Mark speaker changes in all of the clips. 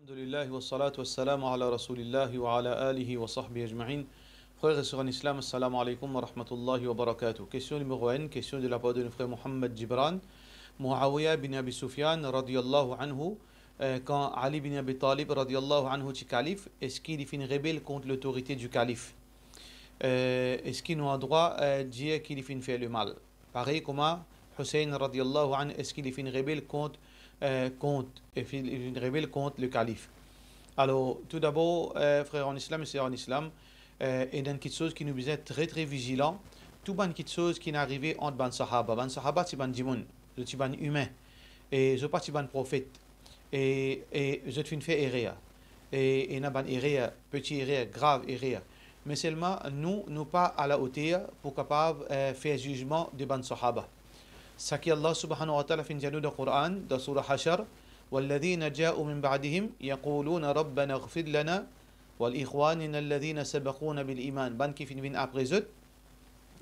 Speaker 1: Alhamdulillah wa salatu wa salam ala rasulillahi wa ala alihi wa sahbihi ajma'in. Frères et sœurs en islam, assalamu alaikum wa rahmatullahi wa barakatuh. Question numéro 1, question de la part de notre frère Mohammed Gibran. Muawiyah bin Abi Sufyan radiyallahu anhu, quand Ali bin Abi Talib radiyallahu anhu est calife, est-ce qu'il fait une rébelle contre l'autorité du calife? Est-ce qu'il a droit de dire qu'il fait le mal? Pareil comme Hussein radiyallahu anhu, est-ce qu'il fait une rébelle contre une rébelle contre le calife? Alors, tout d'abord, frères en islam et sœurs en islam, et dans quelque chose qui nous besoin très très vigilant, tout ban quelque chose qui est arrivé entre ban sahaba. Ban sahaba, c'est ban djimoun, c'est ban humain, et je pas c'est ban prophète, et je te fais erreur, et n'a ban erreur, petit erreur, grave erreur. Mais seulement, nous pas à la hauteur pour capable faire jugement de ban sahaba. Ce qui Allah subhanahu wa ta'ala fait dans le Coran, dans Surah Hashar, والذين جاءوا من بعدهم يقولون ربنا اغفر لنا والإخواننا الذين سبقونا بالإيمان. Ban qui finit après eux,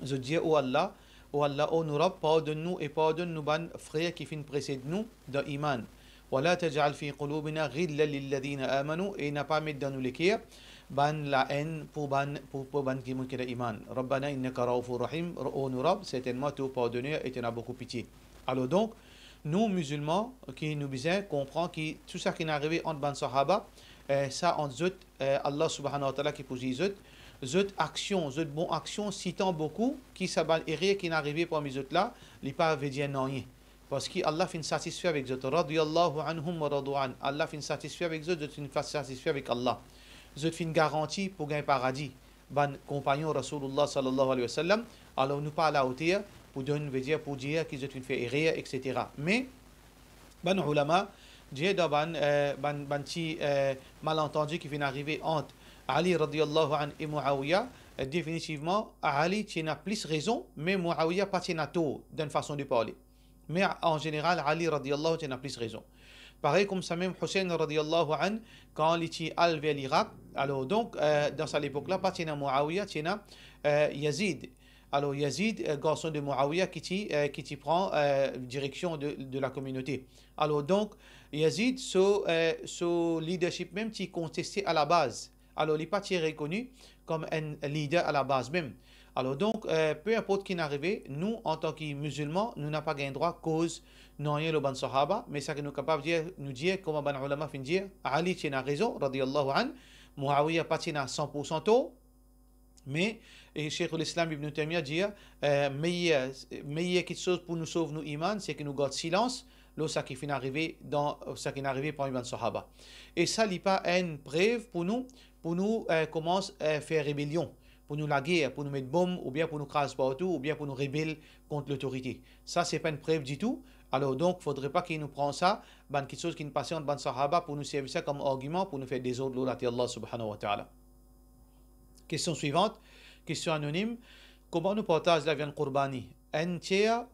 Speaker 1: je dis oh Allah, oh nous rab, pardonne-nous et pardonne-nous ban frères qui finissent précèdent nous dans l'iman. ولا تجعل في قلوبنا غلا للذين آمنوا, et n'a pas mis dans nous les cœurs ban la haine pour ban qui montent dans l'iman. ربنا إنك رؤوف رحيم, oh nous rab, certainement tu pardonneur et tu as beaucoup pitié. Alors donc, nous musulmans qui nous besoin comprendre que tout ça qui est arrivé entre ban sahaba, ça en zut Allah subhanahu wa ta'ala qui pose zut action, zut bon action citant beaucoup qui ça ban erreur qui est arrivé parmi zut là, il pas veut dire non rien. Parce que Allah fin satisfait avec zut, radiyallahu anhum wa radu an. Allah fin satisfait avec zut, zut fin satisfait avec Allah. Zut fin garantie pour gagner paradis. Ban compagnon Rasulullah sallallahu alayhi wa sallam. Alors nous pas à la hauteur pour dire qu'ils ont fait erreur, etc. Mais, ban ulama, j'ai ban petit malentendu qui vient d'arriver entre Ali radiyallahu an et Muawiyah. Définitivement, Ali tient plus raison, mais Muawiyah pas tient tort d'une façon de parler. Mais en général, Ali radiyallahu tient plus raison. Pareil comme ça même Hussein radiyallahu an, quand il est allé vers l'Irak, alors donc, dans cette époque-là, pas tient Muawiyah, tient Yazid. Alors Yazid, garçon de Muawiyah, qui prend direction de la communauté. Alors donc, Yazid, son leadership même, qui contesté à la base. Alors, il n'est pas reconnu comme un leader à la base même. Alors donc, peu importe qui est arrivé, nous, en tant que musulmans, nous n'avons pas gain droit cause non rien le ban sahaba, mais ça que nous sommes capables de nous dire, comme ban ulama fin dire, Ali tient raison, radiyallahu an, Muawiyah pas tient à 100% tôt. Mais, et Cheikh l'Islam Ibn Taymiyyah dit, meilleur quelque chose pour nous sauver nos imans, c'est que nous gardons silence, ça qui est arrivé par Ibn Sahaba. Et ça n'est pas une preuve pour nous commencer à faire rébellion, pour nous la guerre, pour nous mettre bombe, ou bien pour nous craser partout, ou bien pour nous rébeller contre l'autorité. Ça, c'est pas une preuve du tout. Alors donc, il ne faudrait pas qu'il nous prenne ça, quelque chose qui nous passe entre Ibn Sahaba, pour nous servir ça comme argument, pour nous faire des ordres, Allah subhanahu wa ta'ala. Question suivante, question anonyme. Comment nous partage la viande Qurbani? Un tiers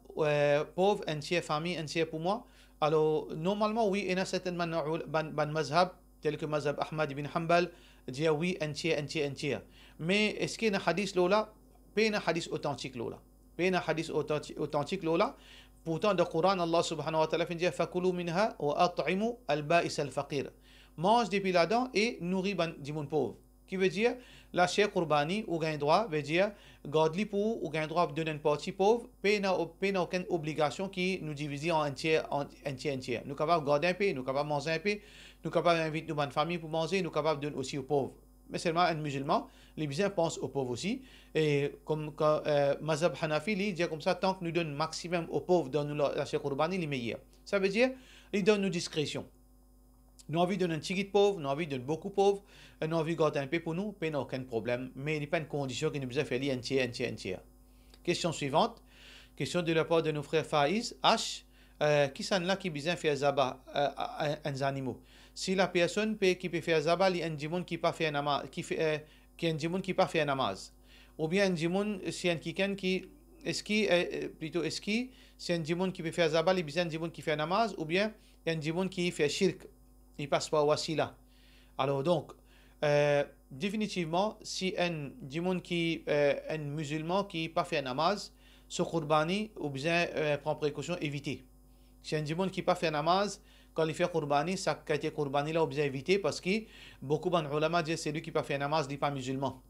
Speaker 1: pauvre, un tiers famille, un tiers pour moi? Alors, normalement, oui, il y a certainement ban mazhab, tel que mazhab Ahmad ibn Hanbal, dit oui, un tiers, un tiers, un tiers. Mais est-ce qu'il y a un hadith là? Pas un hadith authentique là. Pas un hadith authentique là. Pourtant, dans le Coran, Allah subhanahu wa ta'ala dit fakulu minha wa at'imu al-ba'is al-faqir. Mange depuis là-dedans et nourris du monde pauvre. Qui veut dire, la chair Qurbani, ou gain droit, veut dire, garde-li pour, ou gain droit de donner une partie pauvre, paye n'a aucune obligation qui nous divise en un tiers. Nous sommes capables de garder un peu, nous sommes capables de manger un peu, nous sommes capables d'inviter nos familles pour manger, nous sommes capables de donner aussi aux pauvres. Mais seulement un musulman, les musulmans pensent aux pauvres aussi. Et comme Mazhab Hanafi, il dit comme ça, tant que nous donnons maximum aux pauvres dans la chair Qurbani, les meilleurs. Ça veut dire, il donne nous discrétion. Nous avons envie de donner un petit pauvre, nous avons envie de donner beaucoup pauvre, nous avons envie de garder un peu pour nous, il n'y a aucun problème. Mais il n'y a pas une condition qui nous besoin de faire un tiers. Question suivante. Question de la part de nos frères Faiz H. Qui sont là qui besoin de faire zaba un animaux? Si la personne qui peut faire zaba, il y a un djimoun qui pas fait un namaz, qui pas fait un namaz. Ou bien un djimoun, si un quelqu'un qui est-ce que c'est un djimoun qui peut faire zaba, il y a besoin un djimoun qui fait un namaz, ou bien un djimoun qui fait shirk. Il passe par wasila. Alors donc, définitivement, si un musulman qui n'a pas fait un namaz, ce Qurbani, ou bien prend précaution, éviter. Si un djimoun qui n'a pas fait un namaz, quand il fait Qurbani, ça a été Qurbani là, on besoin éviter parce que beaucoup de ulama disent c'est lui qui peut faire namaz, il n'est pas musulman.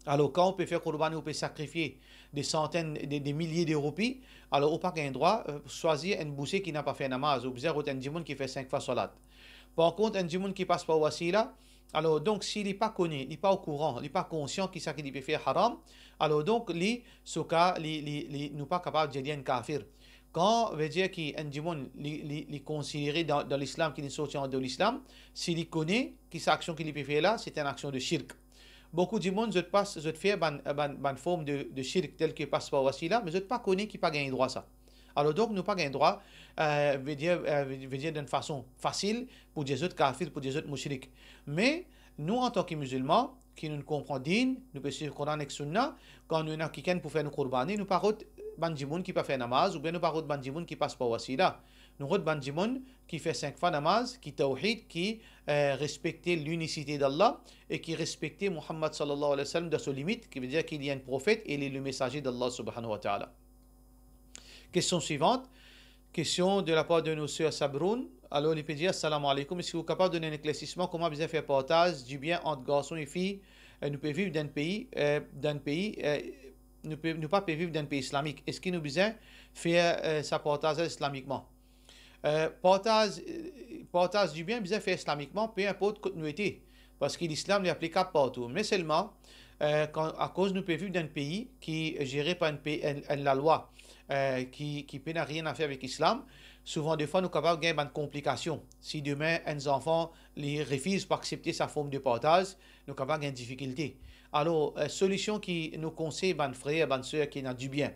Speaker 1: Alors, quand on peut faire Qurbani, on peut sacrifier des centaines, des milliers de roupies, alors on n'a pas un droit choisir un boucher qui n'a pas fait namaz, ou bien un djimoun qui fait 5 fois salat. Par contre, un djimoun qui passe par wasila, alors donc s'il n'est pas connu, il n'est pas au courant, il n'est pas conscient qu'il sait qu'il peut faire haram, alors donc, ce cas, il n'est pas capable de dire un kafir. Quand on veut dire qu'un djimoun est considéré dans l'islam, qu'il est sorti de l'islam, s'il connaît que cette action qu'il peut faire là, c'est une action de shirk. Beaucoup de monde je fais une forme de shirk tel que passe par wasila, mais je ne pas connais qui pas gagné droit ça. Alors donc nous pas gagné droit veut dire d'une façon facile pour des autres kafirs, pour des autres mushrik. Mais nous en tant que musulmans qui nous comprenons, nous pouvons suivre le Coran et Sunna, quand nous avons quelqu'un pour faire nos qurbani, nous parlons bandimoun qui pas fait namaz ou bien nous parlons bandimoun qui passe par wasila. Nous avons bandimoun qui fait 5 fois namaz, qui tawhid, qui respecte l'unicité d'Allah et qui respecte Muhammad sallallahu alayhi wa sallam de ses limites, qui veut dire qu'il y a un prophète et il est le messager d'Allah subhanahu wa ta'ala. Question suivante. Question de la part de nos sœurs Sabroun. Alors, il peut dire Assalamu alaikum. Est-ce que vous êtes capable de donner un éclaircissement comment bien faire partage du bien entre garçons et filles? Nous pouvons vivre dans un pays, nous ne pas vivre dans un pays islamique. Est-ce qu'il nous besoin faire sa partage islamiquement? Partage du bien besoin faire islamiquement, peu importe que nous étions. Parce que l'islam est applicable partout. Mais seulement, à cause nous pouvons vivre dans un pays qui est géré par la loi, qui n'a rien à faire avec l'islam, souvent des fois nous sommes capables de gagner des complications. Si demain un enfant les refuse pour accepter sa forme de partage, nous sommes capables de gagner des difficultés. Alors, solution qui nous conseille, ben frères, ben soeurs qui ont du bien,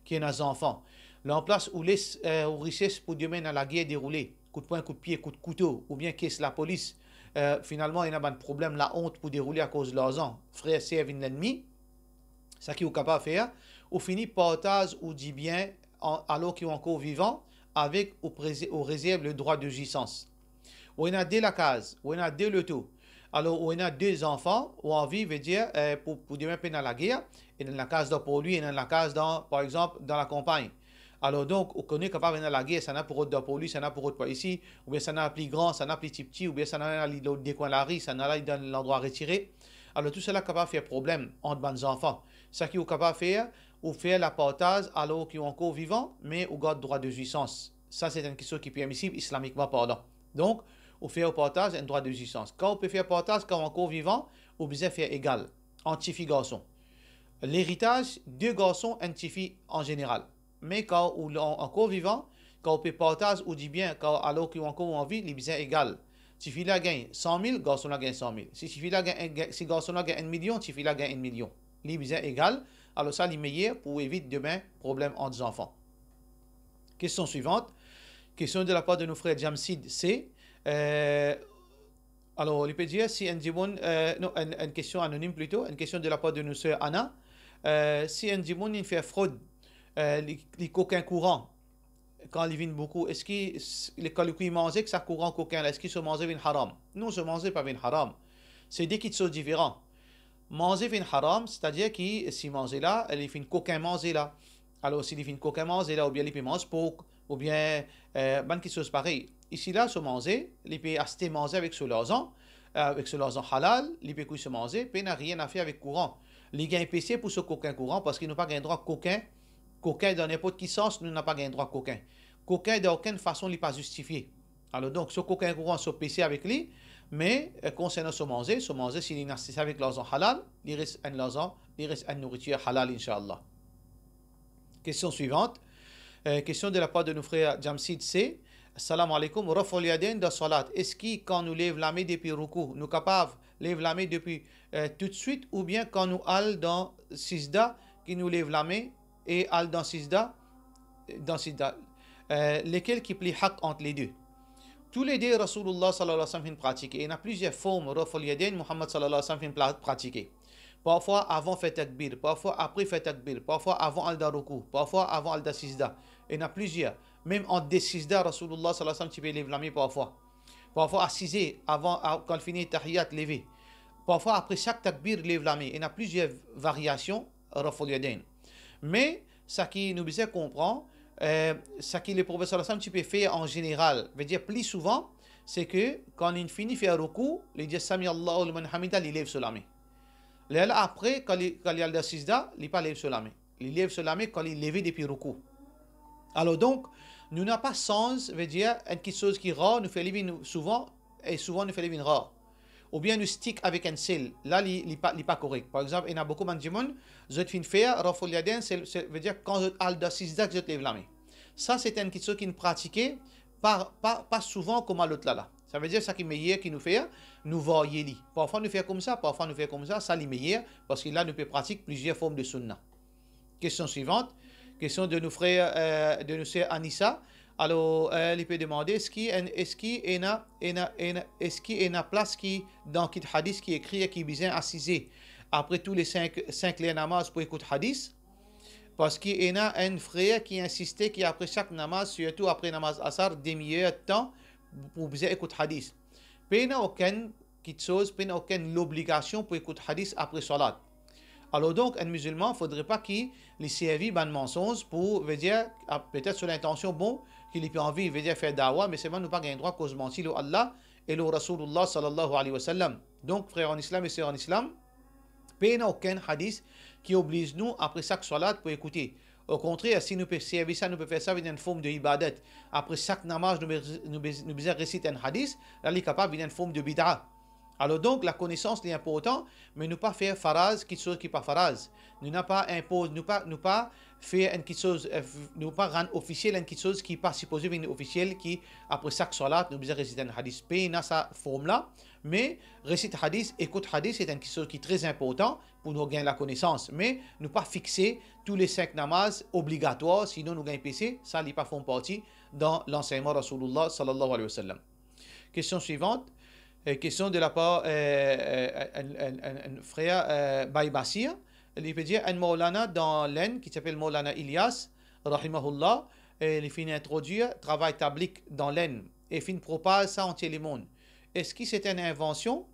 Speaker 1: qui ont des enfants, là en place où les richesses pour demain dans la guerre déroulée, coup de poing, coup de pied, coup de couteau, ou bien qu'est-ce la police, finalement il y a un problème, la honte pour dérouler à cause de l'argent, frères servent l'ennemi, ça qui est capable de faire, ou finit partage ou dit bien, alors qu'ils sont encore vivants, avec au réserve le droit de jouissance. Ou il y a deux la case, ou il y a deux le tout. Alors, où il y a deux enfants, ou en vie, veut dire, pour demain, dans la guerre, et dans la case pour lui, et dans la case, par exemple, dans la campagne. Alors, donc, on connaît capable de la guerre, ça n'a pour autre pour lui, ça n'a pour autre pas ici, ou bien ça n'a plus grand, ça n'a plus petit, ou bien ça n'a l'autre des coins de la rue, ça n'a dans l'endroit retiré. Alors, tout cela est capable de faire problème entre les enfants. Ce qui est capable de faire, ou faire la partage alors qu'ils sont encore vivants, mais au garde droit de jouissance. Ça, c'est une question qui est permissible islamiquement parlant. Donc, on fait au partage un droit de jouissance. Quand on peut faire partage quand on est encore vivant, on peut faire égal, entre filles garçons. L'héritage, deux garçons, un fille en général. Mais quand on est encore vivant, quand on peut partage ou dit bien, alors qu'ils sont encore en vie, les bien égal. Si fille là gagne 100 000, garçon là gagne 100 000. Si garçon là gagne 1 million, si fille là gagne 1 million. Les bien égal. Alors ça, les meilleurs pour éviter demain problème entre les enfants. Question suivante. Question de la part de nos frères Jamsid, c'est alors, il peut dire si un djimoun, non, une question anonyme plutôt, une question de la part de nos sœurs Anna. Si un djimoun fait fraude, les coquins courants, quand ils viennent beaucoup, est-ce qu'ils mangent que ça courant coquin, est-ce qu'ils se mangent vin haram? Non, se mangent pas vin haram. C'est des qui sont différents. Manger vin haram, c'est-à-dire que si manger là, ils font coquin manger là. Alors, s'ils font coquin manger là, ou bien ils mangent porc, ou bien bonne quelque chose pareil. Ici là, se manger, ils peuvent acheter manger avec ce l'argent halal, ils peuvent se manger, puis n'a rien à faire avec courant. Les gains PC pour ce coquin courant parce qu'ils n'ont pas gain droit coquin dans n'importe quel sens, nous n'avons pas gain droit coquin. Coquin d'aucune façon n'est pas justifié. Alors donc, ce coquin courant se PC avec lui, mais concernant se manger, s'il est acheté avec l'argent halal, il reste un l'argent, il reste une nourriture halal, Inch'Allah. Question suivante. Question de la part de nos frères Jamsid C. Assalamu alaikum. Raful yadayn de salat. Est-ce que quand nous lève la main depuis ruku, nous sommes capables de lever la main depuis tout de suite, ou bien quand nous allons dans Sijda, qui nous lève la main et allons dans Sijda, lesquels qui plient haq entre les deux? Tous les deux, Rasulullah sallallahu alayhi wa sallam pratiqué. Il y a plusieurs formes, Raful yadayn, Muhammad sallallahu alayhi wa sallam pratiqué. Parfois avant fait takbir, parfois après fait takbir, parfois avant al-daruku, parfois avant al-dasizda. Il y en a plusieurs. Même en desizda, Rasulullah sallallahu alayhi wa sallam, tu peux lever la main parfois. Parfois assisé, avant, quand il finit tahiyat, lever. Parfois après chaque takbir, lève la main. Il y en a plusieurs variations, raful yadayn. Mais, ce qui nous besoin comprendre, ce que le prophète sallallahu alayhi wa sallam tu peux faire en général, veut dire plus souvent, c'est que quand il finit faire ruku, il dit Sami Allahu liman hamida, il lève sur la main. Là après, quand il y a le sijda, il ne pas lève sur la main. Il lève sur la main quand il lève depuis ruku. Alors donc, nous n'avons pas sens, veut dire, quelque chose qui est rare, nous fait lever souvent, et souvent nous fait lever rare. Ou bien nous stick avec un sel. Là, il n'est pas correct. Par exemple, il y a beaucoup de gens qui ont fait raful yaden, veut dire quand vous avez le sijda, vous lève la main. Ça, c'est une chose qui nous pratiquait pas souvent comme à l'autre là. Ça veut dire ça qui est meilleur qui nous fait, nous voyons. Parfois nous fait comme ça, parfois nous fait comme ça est meilleur parce que là nous pouvons pratiquer plusieurs formes de sunnah. Question suivante, question de nos frères, de nos sœurs Anissa. Alors, il peut demander est-ce qu'il y a une place qui dans le hadith qui est écrit qui vient assiser après tous les 5 les namaz pour écouter hadith? Parce qu'il y a un frère qui insistait qu'après chaque namaz, surtout après namaz asar, demi-heure de temps pour bien écouter hadith. Il n'y a aucune chose, il n'y a aucune obligation pour écouter hadith après salat. Alors donc, un musulman, il ne faudrait pas qu'il serve un mensonge pour, veut dire, peut-être sur l'intention, bon, qu'il ait envie, veut dire faire dawa, mais c'est vrai, nous pas un droit cause mentir au Allah et le Rasulullah sallallahu alayhi wa sallam. Donc, frères en islam et sœurs en islam, il n'y a aucun hadith qui oblige nous, après chaque salat, pour écouter. Au contraire, si nous pouvons servir ça, nous pouvons faire ça avec une forme de ibadat. Après chaque namaz, nous pouvons réciter un hadith, là, il est capable d'une forme de bid'a. Alors donc, la connaissance est importante, mais nous pas faire faraz, quelque chose qui n'est pas faraz. Nous n'a pas impose, nous pas faire quelque chose, nous pas rendre officiel quelque chose qui n'est pas supposé être officiel, qui après chaque salat, nous devons réciter un hadith. Pays dans sa forme-là, mais réciter hadith, écoute hadith, c'est quelque chose qui est très important pour nous gagner la connaissance. Mais nous pas fixer tous les 5 namaz obligatoires, sinon nous gagnons PC, ça n'est pas font partie dans l'enseignement Rasulullah sallallahu alayhi wa sallam. Question suivante. Question de la part un frère Baïbassir. Il peut dire un Maulana dans l'Inde qui s'appelle Maulana Ilyas, rahimahullah, il finit introduire travail tablique dans l'Inde et finit propage ça entier le monde. Est-ce que c'est une invention?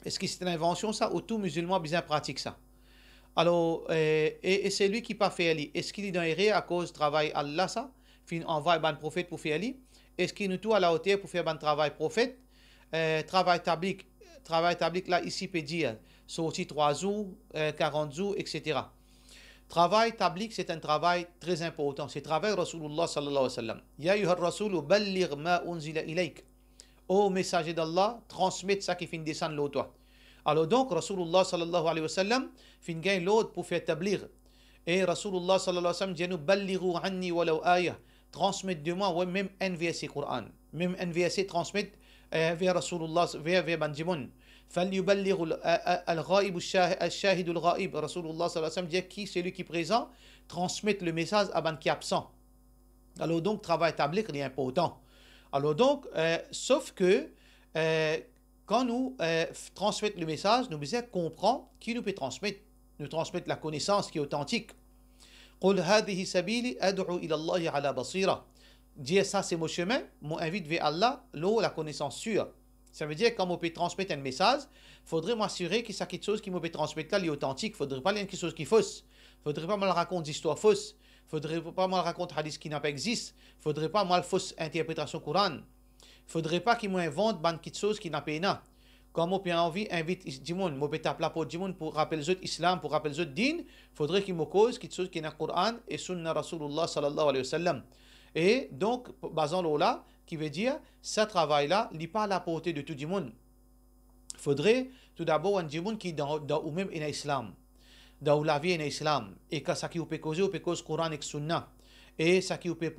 Speaker 1: Est-ce que c'est une invention ça ou tout musulman bien pratique ça? Alors, et c'est lui qui n'a pas fait. Est-ce qu'il est dans l'erreur à cause du travail Allah ça? Fin envoie un prophète pour faire. Est-ce qu'il nous tout à la hauteur pour faire un travail prophète? Travail tablique là ici peut dire sorti 3 jours, 40 jours, etc. Travail tablique c'est un travail très important. C'est travail Rasulullah sallallahu alayhi wa sallam. Ya ayyuhar rasul balligh ma unzila ilayk. Ô messager d'Allah, transmette ça qui finit descendre l'eau toi. Alors donc Rasulullah sallallahu alayhi wa sallam finit gagne l'autre pour faire tablir. Et Rasulullah sallallahu alayhi wa sallam dit nous ballighu anni walau ayah. Transmettre de moi ouais, même un verset Coran. Même un verset transmettre vers Rasulullah, vers Banjimoun. فَلْيُبَلِّغُ الْغَائِبُ الشَّاهِدُ الْغَائِبُ Rasulullah sallallahu alayhi wa sallam dit qui celui qui est présent transmettre le message à ban qui est absent. Alors donc travail tablique est important. Alors donc sauf que quand nous transmettons le message, nous devons comprendre qui nous peut transmettre. Nous transmettre la connaissance qui est authentique. قُلْ هَذِهِ سَبِيلِ أَدْعُو إِلَى اللَّهِ عَلَى بَصِيرَةٍ. Dire ça c'est mon chemin, m'invite vers Allah, la connaissance sûre. Ça veut dire quand on peut transmettre un message, il faudrait m'assurer que c'est quelque chose qui me peut transmettre là, est authentique. Il ne faudrait pas lire quelque chose qui est fausse. Il ne faudrait pas me raconter d'histoire fausse. Il ne faudrait pas me raconter hadith qui n'a pas existé. Il ne faudrait pas mal fausse interprétation Coran. Il ne faudrait pas qu'il m'invente quelque chose qui n'a pas été. Comme on peut envie invite du monde, on peut taper pour du monde pour rappeler les autres islam, pour rappeler les autres din, il faudrait qu'il me cause quelque chose qui est dans le Coran et sunna Rasulullah sallallahu alayhi wa sallam. Et donc, basant là, qui veut dire, ce travail-là n'est pas à la portée de tout le monde. Il faudrait tout d'abord un monde qui est dans ou même en islam, dans la vie en islam, et que ça qui peut causer Coran et Sunna, et ça qui peut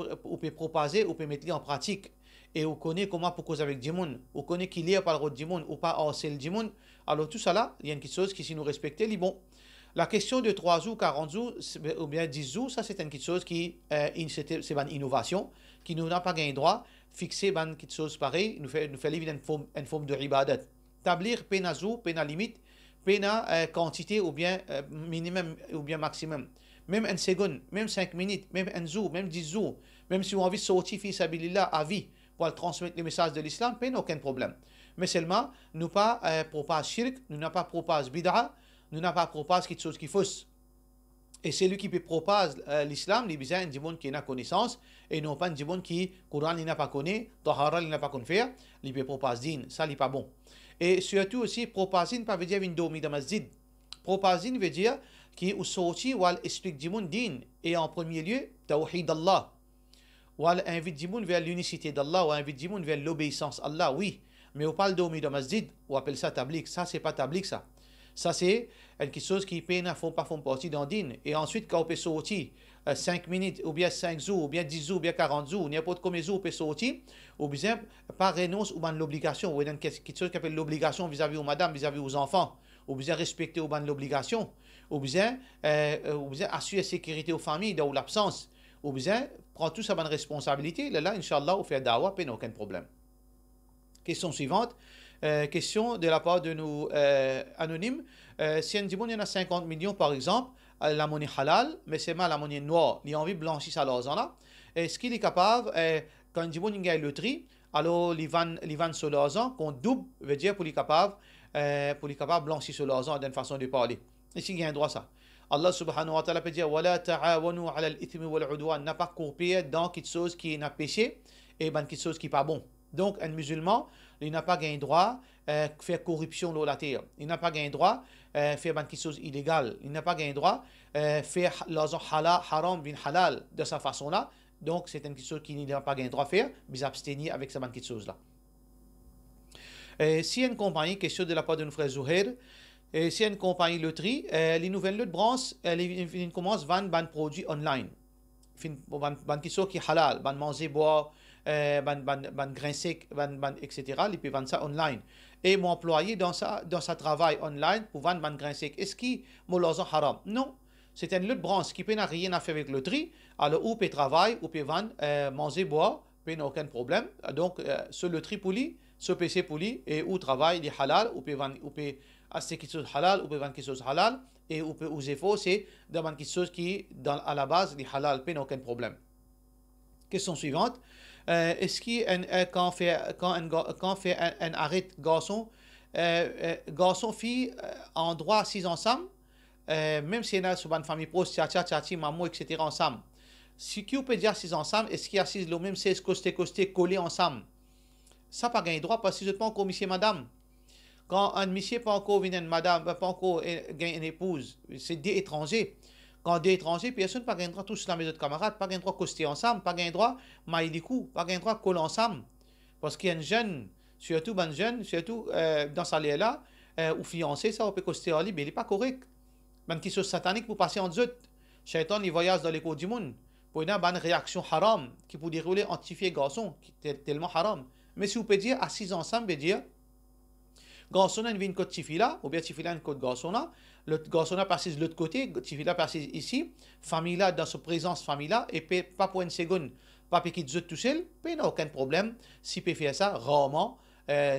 Speaker 1: proposer, ou peut mettre en pratique, et on connaît comment pour causer avec du monde, on connaît qui lit par le du monde, ou pas harceler le du monde. Alors tout ça là, il y a quelque chose qui si nous respecter, est bon. La question de 3 jours, 40 jours, ou bien 10 jours, ça c'est quelque chose qui c'est une innovation, qui nous n'a pas gagné droit, fixer quelque chose pareil, nous fait vivre une forme de ibadat. Établir pena jour, pena limite, pena quantité ou bien minimum ou bien maximum. Même une seconde, même 5 minutes, même un jour, même 10 jours, même si on a envie de sortir fi sabilillah à vie pour transmettre le message de l'islam, pas aucun problème. Mais seulement, nous pas propage shirk, nous n'a pas propage bid'a, nous n'a pas propage quelque chose qui est fausse. Et c'est lui qui propose l'islam, les bizarres, des gens qui n'a connaissance, et non pas des gens qui, Coran, il n'a pas connu, Tahara, il n'a pas connu faire, il peut proposer, ça, il pas bon. Et surtout aussi, proposer, pas veut dire une domi de masjid. Proposer veut dire qui ou sorti ou explique des gens din, et en premier lieu, tawhid Allah. Ou invite des gens vers l'unicité d'Allah, ou invite des gens vers l'obéissance à Allah, oui. Mais on parle domi de masjid, on appelle ça tablik, ça, c'est pas tablik, ça. Ça, c'est quelque chose qui ne font pas partie d'un din. Et ensuite, quand on peut sortir 5 minutes, ou bien 5 jours, ou bien 10 jours, ou bien 40 jours, n'importe combien de jours on peut sortir, ou bien pas renoncer ou bien l'obligation, ou bien quelque chose qui appelle l'obligation vis-à-vis aux madame, vis-à-vis aux enfants, ou bien respecter ou bien l'obligation, ou bien assurer la sécurité aux familles dans l'absence, ou bien prendre toute sa bonne responsabilité. Là, Inch'Allah, on fait dawa, pas aucun problème. Question suivante. Question de la part de nous anonymes. Si un dimoun, il y en a 50 millions par exemple, la monnaie halal, mais c'est mal la monnaie noire, il a envie de blanchir ça l'argent. Est-ce qu'il est capable, quand un dimoun gagne le tri, alors il vend sur l'argent, qu'on double, veut dire pour les capable de blanchir sur l'argent d'une façon de parler. Est-ce qu'il y a un droit ça? Allah subhanahu wa ta'ala peut dire wala ta'awanu 'ala al-ithmi wal 'udwan, n'a pas coupé dans quelque chose qui est péché et ben quelque chose qui n'est pas bon. Donc, un musulman, il n'a pas gain droit faire corruption dans la terre. Il n'a pas gain droit faire quelque chose d'illégal. Il n'a pas gain droit faire l'argent halal, haram, bin halal de cette façon-là. Donc, c'est quelque chose qu'il n'a pas gain droit faire, mais abstenir avec cette quelque chose-là. Si une compagnie, question de la part de nos frères Zouher, si une compagnie loterie, les nouvelles lots de branche, ils commencent à vendre des produits online. Ban qui sont qui halal, ban manger, boire, ban grain sec, etc. Ils peuvent vendre ça online. Et mon employé dans sa travail online pour vendre ban grain sec. Est-ce qu'il m'a l'argent haram? Non. C'est une autre branche qui n'a rien à faire avec le tri. Alors, ou peut travailler, ou peut vendre, manger, boire, peut aucun problème. Donc, sur le tri pour lui, sur le PC pour lui, et où travail, il est halal, ou peut vendre, ou peut acheter quelque chose halal, ou peut vendre quelque chose halal. Et ou peut user faux, c'est de quelque chose qui, à la base, est halal, peut aucun problème. Question suivante. Est-ce qu'on fait un arrêt garçon, fille, en droit assis ensemble, même si on a sur une famille proche, tchati, maman, etc. ensemble. Si qui peut dire assis ensemble, est-ce qu'ils assisent le même 16 costé, collés ensemble? Ça pas gagné droit parce que je ne pas encore monsieur madame. Quand un monsieur pas encore vient une madame, pas encore une épouse, c'est des étrangers. Quand des étrangers, personne n'a pas gagné droit tous la maison de camarades, pas gagné droit coster ensemble, pas gagné droit mailler les coups, pas gagné droit coller ensemble. Parce qu'il y a un jeune, surtout dans sa là, ou fiancé, ça on peut coster en libre, mais il n'est pas correct. Ben qui sont sataniques pour passer en dessous. Shaitan, il voyage dans les cours du monde. Pour une bonne réaction haram, qui peut dérouler entre filles et garçons, qui est tellement haram. Mais si vous pouvez dire, assis ensemble, vous dire, garçon a une côte tifila, ou bien tifila une côte garçon là, le garçon a passé de l'autre côté, tifila passé ici, famille là, dans sa présence famille là, et pas pour une seconde, pas pour qu'il tout seul, il n'y a aucun problème. Si peut faire ça, rarement,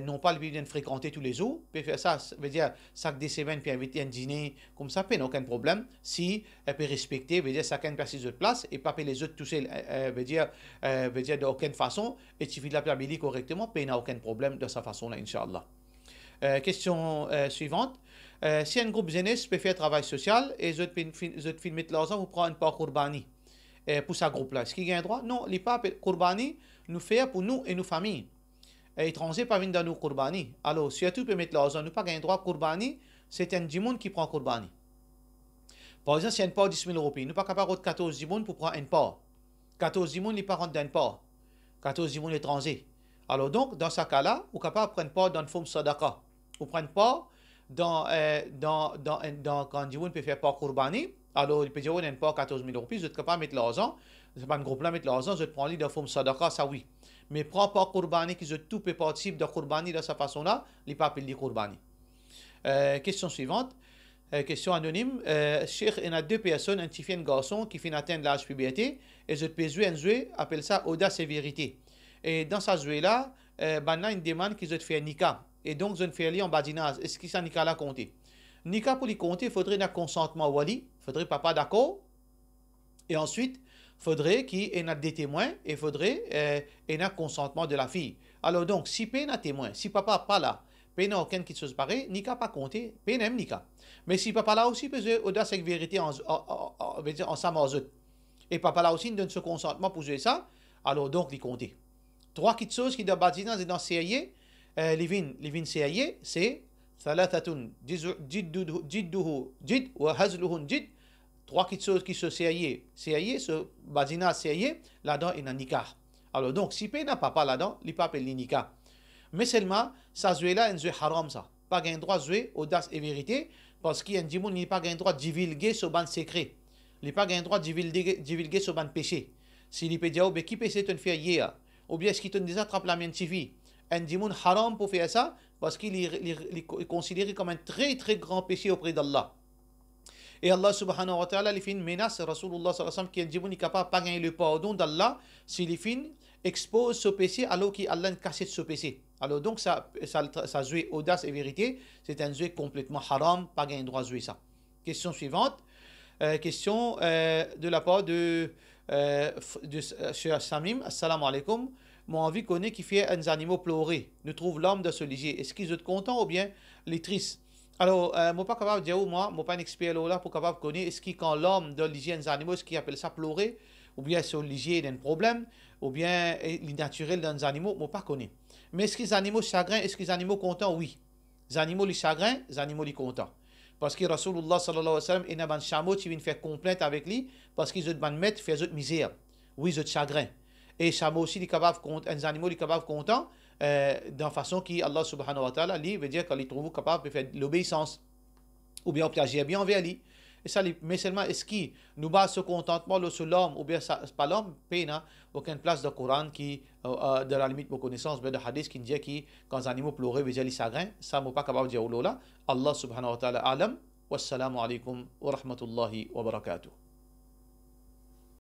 Speaker 1: non pas le bien fréquenter tous les jours, peut faire ça, veut dire, chaque des semaines, puis inviter un dîner, comme ça, il n'y a aucun problème. Si elle peut respecter, veut dire, chacun personne de place, et pas les autres tout seul, veut dire d'aucune façon, et tifila peut habiller correctement, il n'y a aucun problème de sa façon là, Inch'Allah. Question suivante. Si un groupe jeunesse peut faire travail social et je filmer l'argent, vous prenez un pas Kourbani pour ce groupe-là. Est-ce qu'il y a un droit? Non, les pas Kourbani nous fait pour nous et nos familles. Étrangers pas venir dans nos Kourbani. Alors, surtout peut mettre l'argent, nous pas un droit Kourbani, c'est un dimoun qui prend Kourbani. Par exemple, si un part de 10 000 €, nous pas capable de 14 dimoun pour prendre un part. 14 dimoun, les parents d'un part. 14 dimoun étrangers. Alors donc, dans ce cas-là, vous êtes capable de prendre part dans une forme sadaqa. Vous prenez part quand on peut faire part Kourbani. Alors, il peut dire, on a une part 14 000 €, vous êtes capable de mettre l'argent. C'est pas un groupe là, mettre l'argent, je prends lui dans forme sadaqa, ça oui. Mais prends part Kourbani, qui est tout peut participer de Kourbani de cette façon-là, il n'est pas appelé Kourbani. Question suivante. Question anonyme. Cheikh, il y a deux personnes, un petit un garçon qui finit atteindre l'âge puberté, et je peux jouer un jeu, appelle ça audace et vérité. Et dans ce jeu-là, une demande qu'ils ont fait un nika. Et donc, ils ont fait lire en badinage. Est-ce que ça nika-là compter? Nika, pour les compter, il faudrait un consentement wali, il faudrait papa d'accord. Et ensuite, il faudrait qu'il y ait des témoins et il faudrait un consentement de la fille. Alors donc, si il y a un témoin, si papa n'est pas là, Pena aucun qui chose pareil, nika pas compter, pena même nika. Mais si papa là aussi peut audace avec vérité en samazot. Et papa là aussi donne ce consentement pour jouer ça, alors donc il compter. Trois petites choses qui doivent bâtir dans CIA, livin CIA, c'est thalathatun jidduhu jid wa hazluhun jid. Trois petites choses qui sont CIA, ce bâtir CIA, là-dedans il y a nikah. Alors donc si pena papa là-dedans, il pas appelé nikah. Mais seulement, ça jouer là, un jeu haram ça. Pas gain droit de jouer audace et vérité, parce qu'il y a un djimoun, il n'a pas gain droit de divulguer ce ban secret. Il n'a pas gain droit de divulguer ce ban péché. S'il peut dire, qui péché te fait hier, ou bien est-ce qu'il te déjà attrape la mienne TV. Un djimoun haram pour faire ça, parce qu'il est considéré comme un très très grand péché auprès d'Allah. Et Allah subhanahu wa ta'ala, il fait une menace, Rasulullah sallallahu alayhi wa sallam, qui est un capable de pas gagner le pardon d'Allah, s'il expose ce péché alors qu'Allah casse ce péché. Alors donc ça joue audace et vérité, c'est un jeu complètement haram, pas gagner droit de jouer ça. Question suivante, question de la part de Cheikh Samim, assalamu alaikum. Mon envie connaît qui fait un animal pleurer, nous trouve l'âme de ce ligier. Est-ce qu'ils sont contents ou bien les tristes? Alors, je ne suis pas capable de dire, moi, je ne suis pas un expert là pour capable de connaître, est-ce que quand l'homme de l'hygiène des animaux, est-ce qu'il appelle ça pleurer, ou bien c'est l'hygiène d'un problème, ou bien le naturel dans les animaux, je ne sais pas connaître. Mais est-ce que les animaux chagrins, est-ce que les animaux contents? Oui. Les animaux les chagrins, les animaux les contents. Parce que Rasulullah sallallahu alayhi wa sallam, il y a un chameau qui vient faire complainte avec lui, parce qu'ils ont mettre faire de misère. Oui, ils ont chagrin. Et chameau aussi, les animaux les capables contents, d'une façon qui Allah subhanahu wa ta'ala lui veut dire qu'il trouve capable de faire l'obéissance ou bien agir bien envers lui. Et ça, mais seulement est-ce qu'il nous base ce contentement sur l'homme ou bien ça, pas l'homme, peine aucune place de Coran qui de la limite de connaissance de hadith qui dit que quand les animaux pleurent veut dire les chagrins, ça n'est pas capable de dire là. Allah subhanahu wa ta'ala alam. Wassalamu alaikum wa rahmatullahi wa barakatuh.